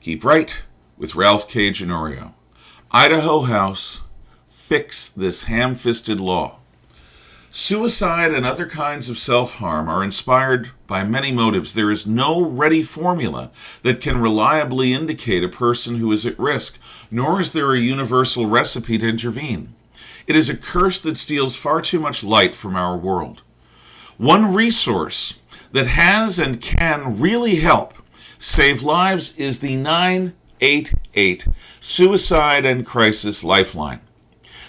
Keep right with Ralph K. Ginorio. Idaho House, fix this ham-fisted law. Suicide and other kinds of self-harm are inspired by many motives. There is no ready formula that can reliably indicate a person who is at risk, nor is there a universal recipe to intervene. It is a curse that steals far too much light from our world. One resource that has and can really help save lives is the 988 Suicide and Crisis Lifeline.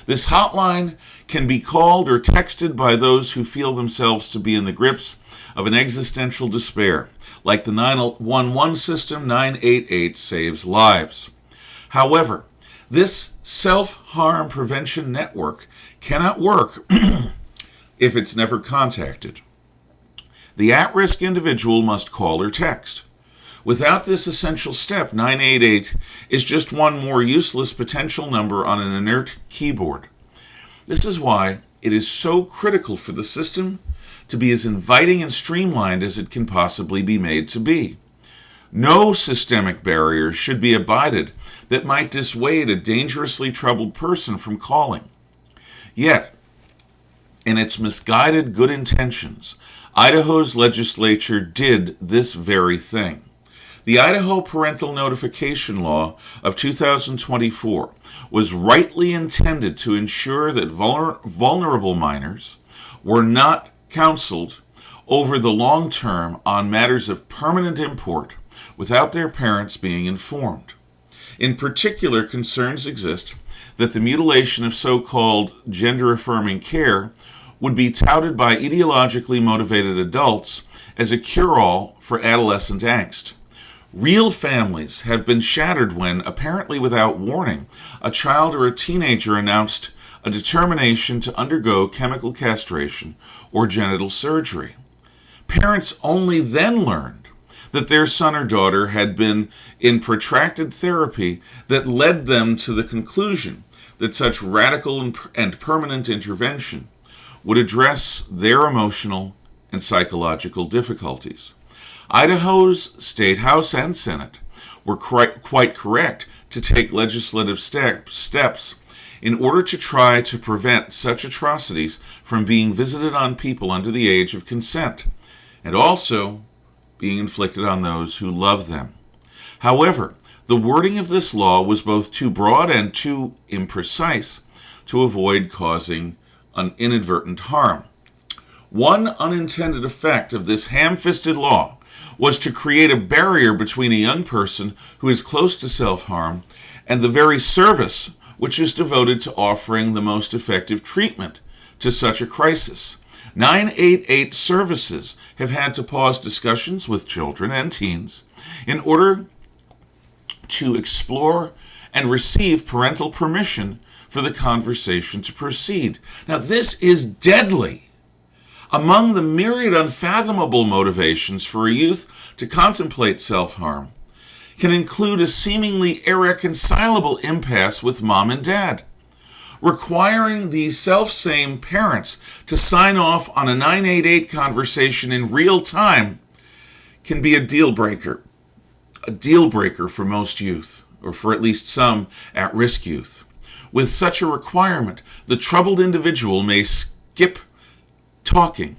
This hotline can be called or texted by those who feel themselves to be in the grips of an existential despair. Like the 911 system, 988 saves lives. However, this self-harm prevention network cannot work if it's never contacted. The at-risk individual must call or text. Without this essential step, 988 is just one more useless potential number on an inert keyboard. This is why it is so critical for the system to be as inviting and streamlined as it can possibly be made to be. No systemic barriers should be abided that might dissuade a dangerously troubled person from calling. Yet, in its misguided good intentions, Idaho's legislature did this very thing. The Idaho Parental Notification Law of 2024 was rightly intended to ensure that vulnerable minors were not counseled over the long term on matters of permanent import without their parents being informed. In particular, concerns exist that the mutilation of so-called gender-affirming care would be touted by ideologically motivated adults as a cure-all for adolescent angst. Real families have been shattered when, apparently without warning, a child or a teenager announced a determination to undergo chemical castration or genital surgery. Parents only then learned that their son or daughter had been in protracted therapy that led them to the conclusion that such radical and permanent intervention would address their emotional and psychological difficulties. Idaho's State House and Senate were quite correct to take legislative steps in order to try to prevent such atrocities from being visited on people under the age of consent, and also being inflicted on those who love them. However, the wording of this law was both too broad and too imprecise to avoid causing an inadvertent harm. One unintended effect of this ham-fisted law was to create a barrier between a young person who is close to self-harm and the very service which is devoted to offering the most effective treatment to such a crisis. 988 services have had to pause discussions with children and teens in order to explore and receive parental permission for the conversation to proceed. Now, this is deadly. Among the myriad unfathomable motivations for a youth to contemplate self-harm can include a seemingly irreconcilable impasse with mom and dad. Requiring these self-same parents to sign off on a 988 conversation in real time can be a deal breaker for most youth, or for at least some at-risk youth. With such a requirement, the troubled individual may skip talking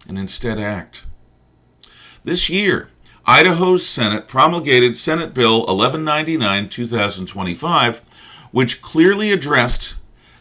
and instead act. This year, Idaho's Senate promulgated Senate Bill 1199, 2025, which clearly addressed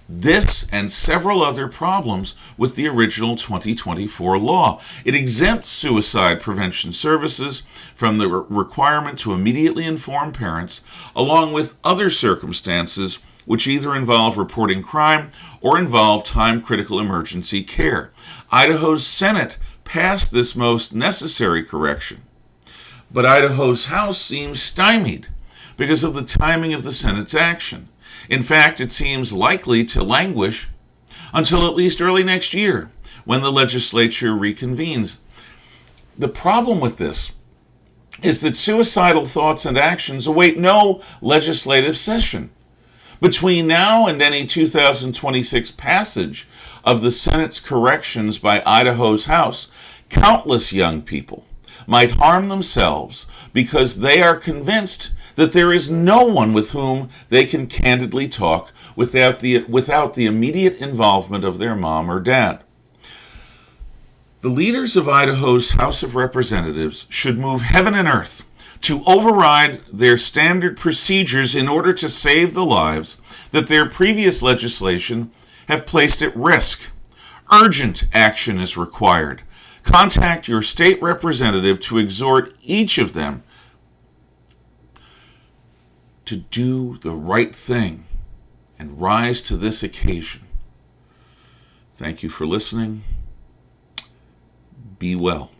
this and several other problems with the original 2024 law. It exempts suicide prevention services from the requirement to immediately inform parents, along with other circumstances which either involve reporting crime or involve time-critical emergency care. Idaho's Senate passed this most necessary correction, but Idaho's House seems stymied because of the timing of the Senate's action. In fact, it seems likely to languish until at least early next year, when the legislature reconvenes. The problem with this is that suicidal thoughts and actions await no legislative session. Between now and any 2026 passage of the Senate's corrections by Idaho's House, countless young people might harm themselves because they are convinced that there is no one with whom they can candidly talk without the immediate involvement of their mom or dad. The leaders of Idaho's House of Representatives should move heaven and earth to override their standard procedures in order to save the lives that their previous legislation have placed at risk. Urgent action is required. Contact your state representative to exhort each of them to do the right thing and rise to this occasion. Thank you for listening. Be well.